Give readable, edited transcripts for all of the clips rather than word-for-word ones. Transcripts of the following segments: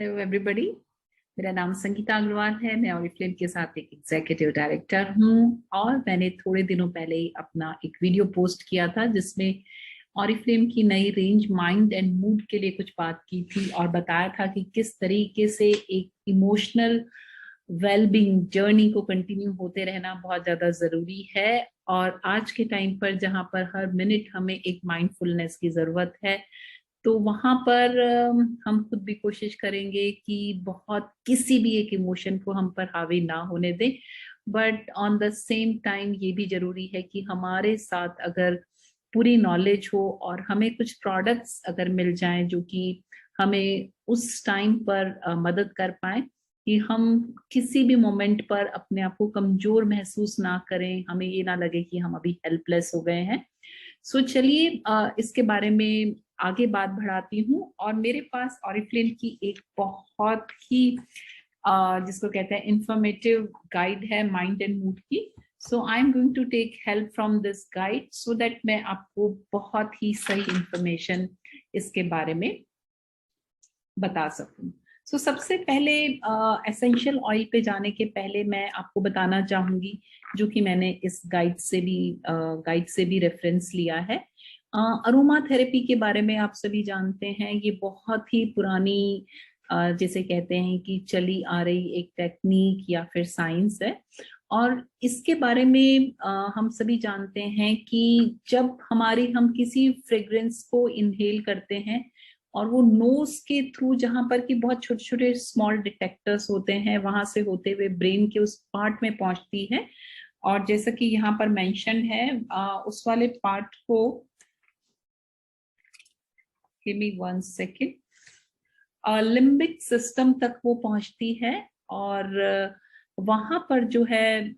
Hello everybody. मेरा नाम संगीता अग्रवाल है। मैं ऑरिफ्लेम के साथ एक एग्जीक्यूटिव डायरेक्टर हूँ और मैंने थोड़े दिनों पहले ही अपना एक वीडियो पोस्ट किया था जिसमें ऑरिफ्लेम की नई रेंज माइंड एंड मूड के लिए कुछ बात की थी और बताया था कि किस तरीके से एक इमोशनल वेलबींग जर्नी को कंटिन्यू होते रहना बहुत ज्यादा जरूरी है। और आज के टाइम पर जहाँ पर हर मिनट हमें एक माइंडफुलनेस की जरूरत है, तो वहां पर हम खुद भी कोशिश करेंगे कि बहुत किसी भी एक इमोशन को हम पर हावी ना होने दें। But on the same time ये भी जरूरी है कि हमारे साथ अगर पूरी नॉलेज हो और हमें कुछ प्रोडक्ट्स अगर मिल जाएं जो कि हमें उस टाइम पर मदद कर पाए कि हम किसी भी मोमेंट पर अपने आप को कमजोर महसूस ना करें, हमें ये ना लगे कि हम अभी हेल्पलेस हो गए हैं। सो चलिए इसके बारे में आगे बात बढ़ाती हूँ। और मेरे पास ऑरिफ्लेम की एक बहुत ही जिसको कहते हैं इंफॉर्मेटिव गाइड है माइंड एंड मूड की। So I am going to take help from this guide so that मैं आपको बहुत ही सही इंफॉर्मेशन इसके बारे में बता सकूं। सो सबसे पहले एसेंशियल ऑयल पे जाने के पहले मैं आपको बताना चाहूंगी, जो कि मैंने इस गाइड से भी रेफरेंस लिया है। अरोमा थेरेपी के बारे में आप सभी जानते हैं, ये बहुत ही पुरानी जैसे कहते हैं कि चली आ रही एक टेक्निक या फिर साइंस है। और इसके बारे में हम सभी जानते हैं कि जब हम किसी फ्रेग्रेंस को इनहेल करते हैं और वो नोज के थ्रू, जहां पर कि बहुत छोटे छोटे स्मॉल डिटेक्टर्स होते हैं, वहां से होते हुए ब्रेन के उस पार्ट में पहुंचती है। और जैसा कि यहाँ पर मेंशन है उस वाले पार्ट को, give me 1 second, limbic system तक वो पहुंचती है। और वहां पर जो है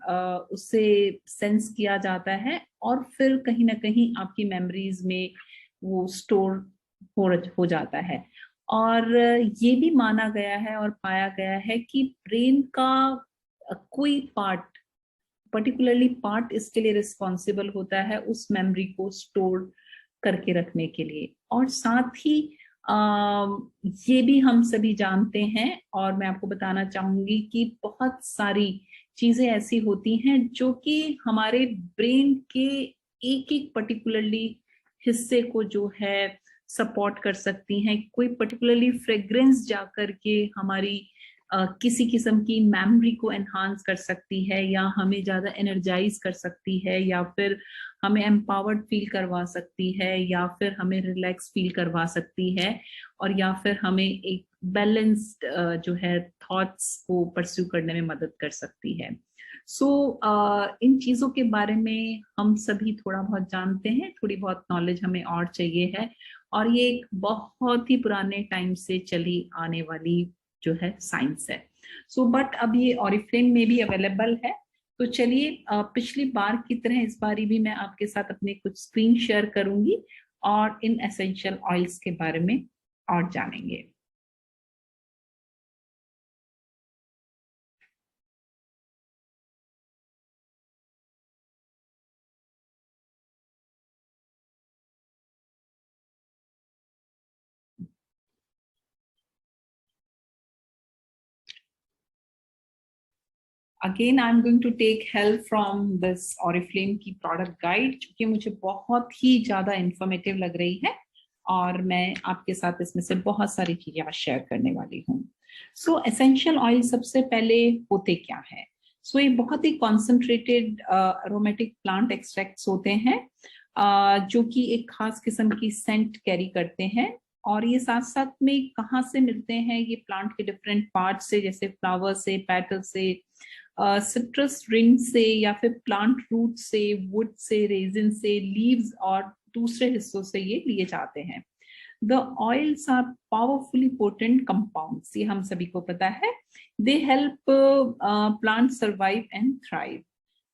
उसे सेंस किया जाता है और फिर कहीं ना कहीं आपकी मेमोरीज में वो स्टोर हो जाता है। और ये भी माना गया है और पाया गया है कि ब्रेन का कोई पार्ट, पर्टिकुलरली पार्ट, इसके लिए रिस्पॉन्सिबल होता है उस मेमोरी को स्टोर करके रखने के लिए। और साथ ही ये भी हम सभी जानते हैं और मैं आपको बताना चाहूंगी कि बहुत सारी चीजें ऐसी होती हैं जो कि हमारे ब्रेन के एक एक पर्टिकुलरली हिस्से को जो है सपोर्ट कर सकती हैं। कोई पर्टिकुलरली फ्रेग्रेंस जाकर के हमारी किसी किस्म की मेमोरी को एनहांस कर सकती है, या हमें ज्यादा एनर्जाइज कर सकती है, या फिर हमें एम्पावर्ड फील करवा सकती है, या फिर हमें रिलैक्स फील करवा सकती है, और या फिर हमें एक बैलेंस्ड जो है थॉट्स को परस्यू करने में मदद कर सकती है। सो इन चीजों के बारे में हम सभी थोड़ा बहुत जानते हैं, थोड़ी बहुत नॉलेज हमें और चाहिए है। और ये एक बहुत ही पुराने टाइम से चली आने वाली जो है साइंस है। सो बट अब ये ऑरिफ्लेम में भी अवेलेबल है। तो चलिए पिछली बार की तरह इस बारी भी मैं आपके साथ अपने कुछ स्क्रीन शेयर करूंगी और इन एसेंशियल ऑयल्स के बारे में और जानेंगे। Again I am going to take help from this Oriflame की प्रोडक्ट गाइड, जो कि मुझे बहुत ही ज्यादा इंफॉर्मेटिव लग रही है और मैं आपके साथ इसमें से बहुत सारी चीजें आज शेयर करने वाली हूँ। सो एसेंशियल ऑयल सबसे पहले होते क्या है? सो ये बहुत ही कॉन्सेंट्रेटेड अरोमेटिक प्लांट एक्सट्रैक्ट्स होते हैं जो कि एक खास किस्म की सेंट कैरी करते हैं। और ये साथ साथ में कहाँ से मिलते हैं? ये प्लांट के डिफरेंट पार्ट से, जैसे फ्लावर से, पेटल से, सिट्रस रिंग से, या फिर प्लांट रूट से, वुड से, रेजिन से, लीव्स और दूसरे हिस्सों से ये लिए जाते हैं। The oils are powerfully potent compounds, ये हम सभी को पता है। They help plant survive and thrive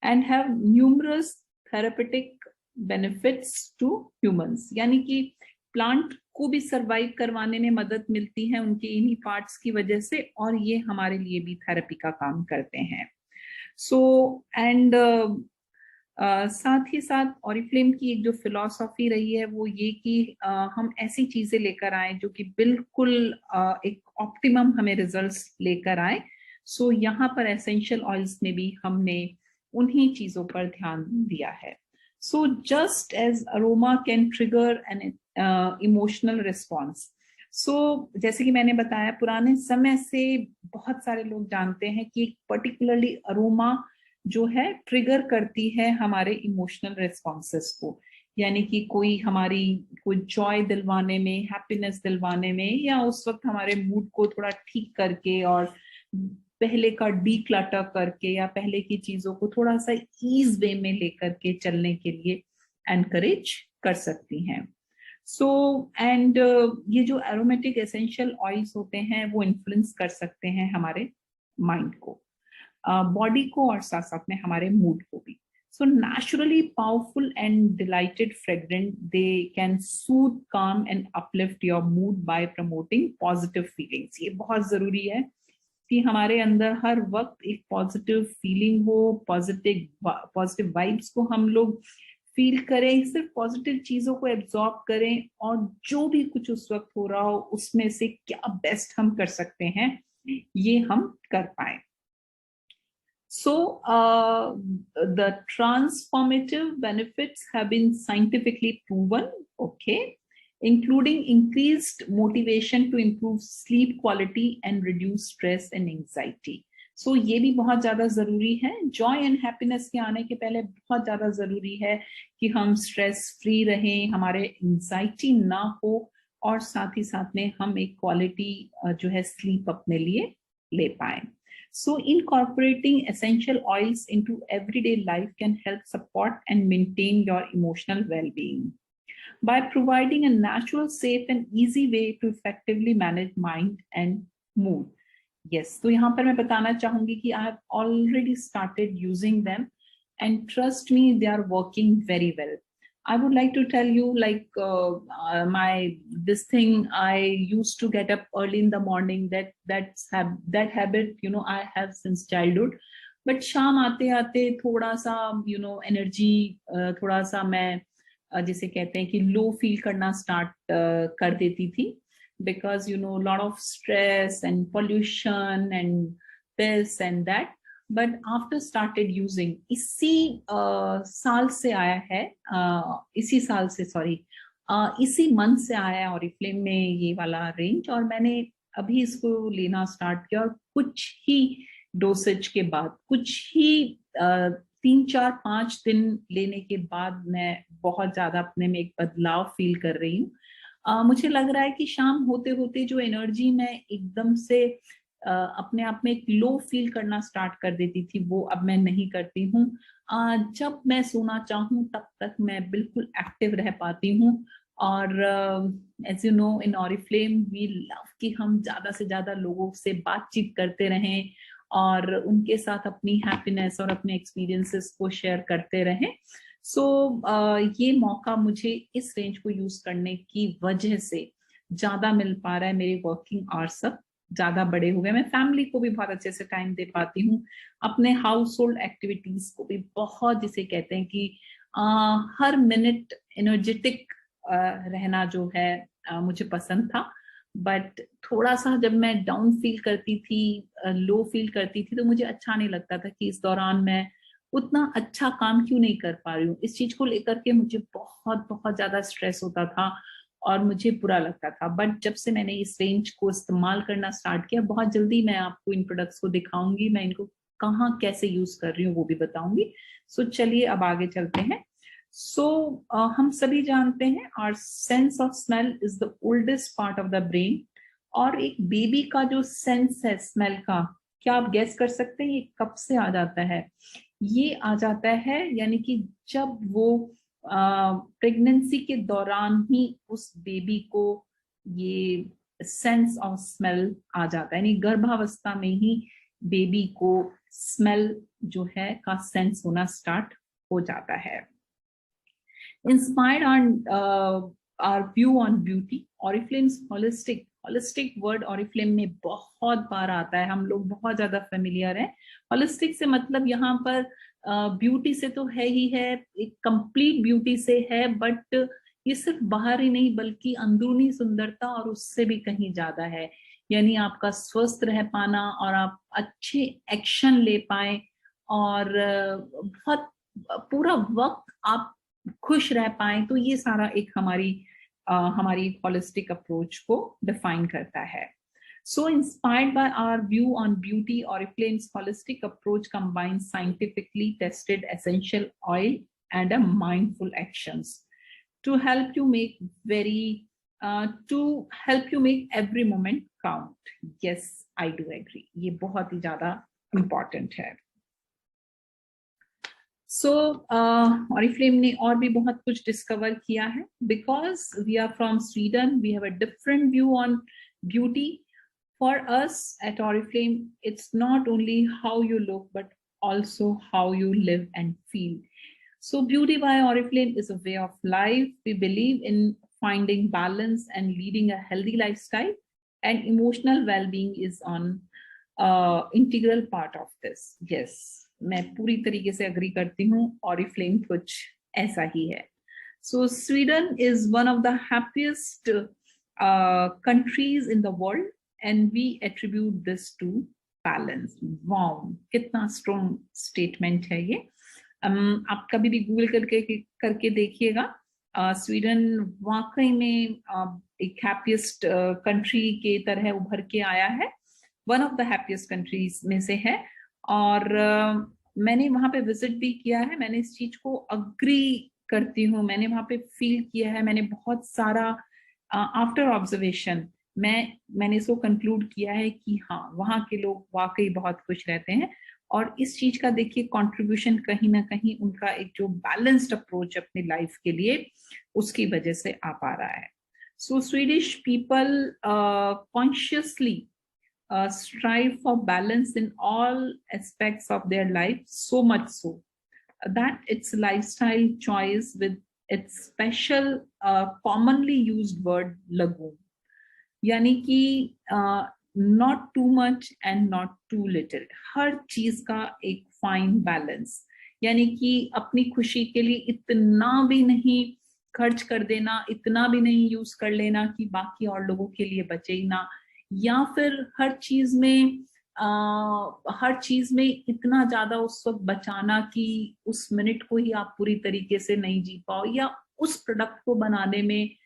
and have numerous therapeutic benefits to humans. यानी कि प्लांट को भी सर्वाइव करवाने में मदद मिलती है उनके इन्हीं पार्ट्स की वजह से, और ये हमारे लिए भी थेरेपी का काम करते हैं। सो एंड साथ ही साथ ऑरिफ्लेम की एक जो फिलॉसफी रही है वो ये कि हम ऐसी चीजें लेकर आए जो कि बिल्कुल एक ऑप्टिमम हमें रिजल्ट्स लेकर आए। सो यहाँ पर एसेंशियल ऑयल्स में भी हमने उन्हीं चीजों पर ध्यान दिया है। So just as aroma can trigger an emotional response. So जैसे कि मैंने बताया, पुराने समय से बहुत सारे लोग जानते हैं कि पर्टिकुलरली अरोमा जो है ट्रिगर करती है हमारे इमोशनल रिस्पॉन्सेस को। यानी कि कोई जॉय दिलवाने में, हैप्पीनेस दिलवाने में, या उस वक्त हमारे मूड को थोड़ा ठीक करके और पहले का डीक्लटर करके या पहले की चीजों को थोड़ा सा ईज वे में लेकर के चलने के लिए एनकरेज कर सकती हैं। सो एंड ये जो एरोमेटिक एसेंशियल ऑयल्स होते हैं वो इन्फ्लुएंस कर सकते हैं हमारे माइंड को, बॉडी को, और साथ साथ में हमारे मूड को भी। So naturally powerful and delighted fragrant, they can soothe, calm and uplift your mood by promoting positive feelings. ये बहुत जरूरी है कि हमारे अंदर हर वक्त एक पॉजिटिव फीलिंग हो, पॉजिटिव वाइब्स को हम लोग फील करें, सिर्फ पॉजिटिव चीजों को एब्जॉर्ब करें, और जो भी कुछ उस वक्त हो रहा हो उसमें से क्या बेस्ट हम कर सकते हैं ये हम कर पाए। So, the transformative benefits have been scientifically proven, okay, including increased motivation to improve sleep quality and reduce stress and anxiety. So, ये भी बहुत ज्यादा जरूरी है। जॉय एंड हैप्पीनेस के आने के पहले बहुत ज्यादा जरूरी है कि हम स्ट्रेस फ्री रहें, हमारे एंजाइटी ना हो, और साथ ही साथ में हम एक क्वालिटी जो है स्लीप अपने लिए ले पाए। So incorporating essential oils into everyday life can help support and maintain your emotional well-being by providing a natural, safe and easy way to effectively manage mind and mood. Yes, तो यहाँ पर मैं बताना चाहूंगी कि I have already started using them and trust me, they are working very well. I would like to tell you, like this thing, I used to get up early in the morning. That habit, I have since childhood. But शाम आते आते थोड़ा सा energy थोड़ा सा मैं जिसे कहते हैं कि लो फील करना स्टार्ट कर देती थी, because lot of stress and pollution and this and that. But after started using, साल से आया है, इसी साल से, सॉरी, इसी मंथ से आया है ऑरिफ्लेम में ये वाला रेंज, और मैंने अभी इसको लेना स्टार्ट किया, और कुछ ही डोसेज के बाद, कुछ ही 3-4-5 दिन लेने के बाद मैं बहुत ज्यादा अपने में एक बदलाव फील कर रही हूँ। मुझे लग रहा है कि शाम होते होते जो एनर्जी मैं एकदम से अपने आप में एक लो फील करना स्टार्ट कर देती थी, वो अब मैं नहीं करती हूँ। जब मैं सोना चाहूँ तब तक मैं बिल्कुल एक्टिव रह पाती हूँ। और as you know, in Oriflame we love कि हम ज्यादा से ज्यादा लोगों से बातचीत करते रहें और उनके साथ अपनी हैप्पीनेस और अपने एक्सपीरियंसेस को शेयर करते रहें। सो ये मौका मुझे इस रेंज को यूज करने की वजह से ज्यादा मिल पा रहा है। मेरे वर्किंग आवर्स सब ज्यादा बड़े हो गए, मैं फैमिली को भी बहुत अच्छे से टाइम दे पाती हूँ, अपने हाउस होल्ड एक्टिविटीज को भी बहुत, जिसे कहते हैं कि हर मिनट एनर्जेटिक रहना जो है मुझे पसंद था। बट थोड़ा सा जब मैं डाउन फील करती थी, लो फील करती थी, तो मुझे अच्छा नहीं लगता था कि इस दौरान मैं उतना अच्छा काम क्यों नहीं कर पा रही हूँ। इस चीज को लेकर के मुझे बहुत बहुत ज्यादा स्ट्रेस होता था और मुझे बुरा लगता था। बट जब से मैंने इस रेंज को इस्तेमाल करना स्टार्ट किया, बहुत जल्दी मैं आपको इन प्रोडक्ट्स को दिखाऊंगी, मैं इनको कहाँ कैसे यूज कर रही हूँ वो भी बताऊंगी। सो चलिए अब आगे चलते हैं। हम सभी जानते हैं our sense of smell is the oldest part of the brain. और एक बेबी का जो सेंस है स्मेल का, क्या आप गेस कर सकते हैं ये कब से आ जाता है? ये आ जाता है यानी कि जब वो प्रेगनेंसी के दौरान ही उस बेबी को ये सेंस ऑफ स्मेल आ जाता है, यानी गर्भावस्था में ही बेबी को स्मेल जो है का सेंस होना स्टार्ट हो जाता है। Inspired on our view on beauty, Oriflame's holistic word Oriflame में बहुत बार आता है, हम लोग बहुत ज्यादा फेमिलियर है। होलिस्टिक से मतलब यहाँ पर ब्यूटी से तो है ही है, एक कंप्लीट ब्यूटी से है, बट ये सिर्फ बाहर ही नहीं बल्कि अंदरूनी सुंदरता और उससे भी कहीं ज्यादा है। यानी आपका स्वस्थ रह पाना और आप अच्छे एक्शन ले पाए और बहुत पूरा वक्त आप खुश रह पाए, तो ये सारा एक हमारी होलिस्टिक अप्रोच को डिफाइन करता है। So inspired by our view on beauty, Oriflame's holistic approach combines scientifically tested essential oil and a mindful actions to help you make every moment count. Yes, I do agree. ये बहुत ही ज़्यादा important है। So Oriflame ने और भी बहुत कुछ discover किया है। Because we are from Sweden, we have a different view on beauty. For us at Oriflame, it's not only how you look, but also how you live and feel. So Beauty by Oriflame is a way of life. We believe in finding balance and leading a healthy lifestyle, and emotional well-being is an integral part of this. Yes, मैं पूरी तरीके से agree करती हूँ। Oriflame कुछ ऐसा ही है। So Sweden is one of the happiest countries in the world. And we attribute this to balance. Wow, कितना strong statement है ये। आप कभी भी गूगल करके देखिएगा। स्वीडन वाकई में एक हैप्पीएस्ट कंट्री के तरह उभर के आया है, one of the happiest countries में से है। और मैंने वहां पे विजिट भी किया है, मैंने इस चीज को अग्री करती हूँ, मैंने वहां पे फील किया है, मैंने बहुत सारा आफ्टर ऑब्जर्वेशन मैंने इसको कंक्लूड किया है कि हाँ, वहाँ के लोग वाकई बहुत खुश रहते हैं। और इस चीज का देखिए कंट्रीब्यूशन कहीं ना कहीं उनका एक जो बैलेंस्ड अप्रोच अपनी लाइफ के लिए, उसकी वजह से आ पा रहा है। So Swedish people consciously strive for balance in all aspects of their life, so much so that its lifestyle choice with its special commonly used word lagoon, यानी कि not too much and not too little, हर चीज का एक fine balance, यानी कि अपनी खुशी के लिए इतना भी नहीं खर्च कर देना, इतना भी नहीं यूज कर लेना कि बाकी और लोगों के लिए बचे ही ना, या फिर हर चीज में इतना ज्यादा उस वक्त बचाना कि उस मिनट को ही आप पूरी तरीके से नहीं जी पाओ, या उस प्रोडक्ट को बनाने में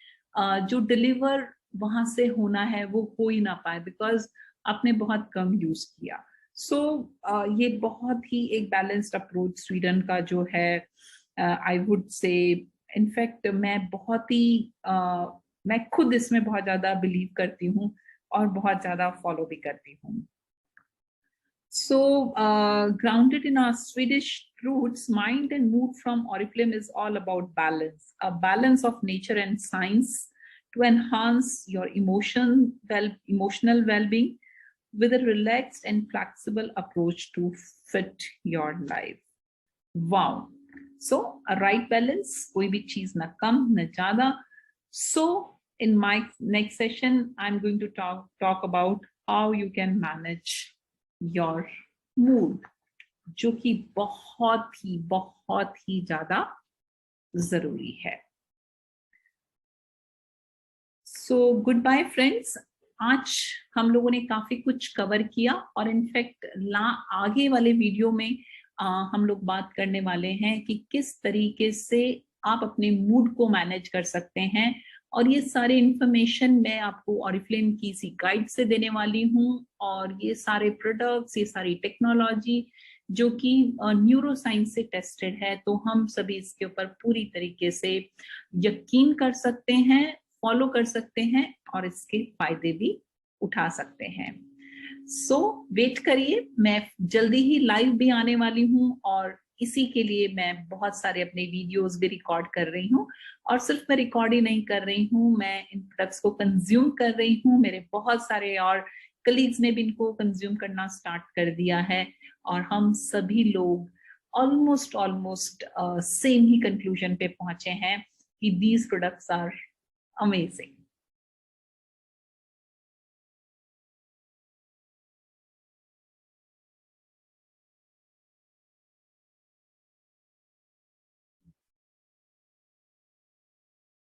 जो डिलीवर वहां से होना है वो हो ही ना पाए बिकॉज आपने बहुत कम यूज किया। सो ये बहुत ही एक बैलेंस्ड अप्रोच स्वीडन का जो है, आई वुड से इनफैक्ट मैं खुद इसमें बहुत ज्यादा बिलीव करती हूँ और बहुत ज्यादा फॉलो भी करती हूँ। So, grounded in our Swedish roots, mind and mood from Oriflame is all about balance, a balance of nature and science to enhance your emotional well-being with a relaxed and flexible approach to fit your life. Wow. So, a right balance, koi bhi cheez na kam na zyada. So, in my next session, I'm going to talk about how you can manage your mood, जो कि बहुत ही ज्यादा जरूरी है। So good bye friends, आज हम लोगों ने काफी कुछ कवर किया और इनफैक्ट आगे वाले वीडियो में हम लोग बात करने वाले हैं कि किस तरीके से आप अपने मूड को मैनेज कर सकते हैं, और ये सारे इंफॉर्मेशन मैं आपको ऑरिफ्लेम की इसी गाइड से देने वाली हूँ। और ये सारे प्रोडक्ट्स, ये सारी टेक्नोलॉजी जो कि न्यूरो साइंस से टेस्टेड है, तो हम सभी इसके ऊपर पूरी तरीके से यकीन कर सकते हैं, फॉलो कर सकते हैं और इसके फायदे भी उठा सकते हैं। सो वेट करिए, मैं जल्दी ही लाइव भी आने वाली हूँ और इसी के लिए मैं बहुत सारे अपने वीडियोस भी रिकॉर्ड कर रही हूँ। और सिर्फ मैं रिकॉर्ड ही नहीं कर रही हूँ, मैं इन प्रोडक्ट्स को कंज्यूम कर रही हूँ। मेरे बहुत सारे और कलीग्स ने भी इनको कंज्यूम करना स्टार्ट कर दिया है और हम सभी लोग ऑलमोस्ट सेम ही कंक्लूजन पे पहुंचे हैं कि दीज प्रोडक्ट्स आर अमेजिंग।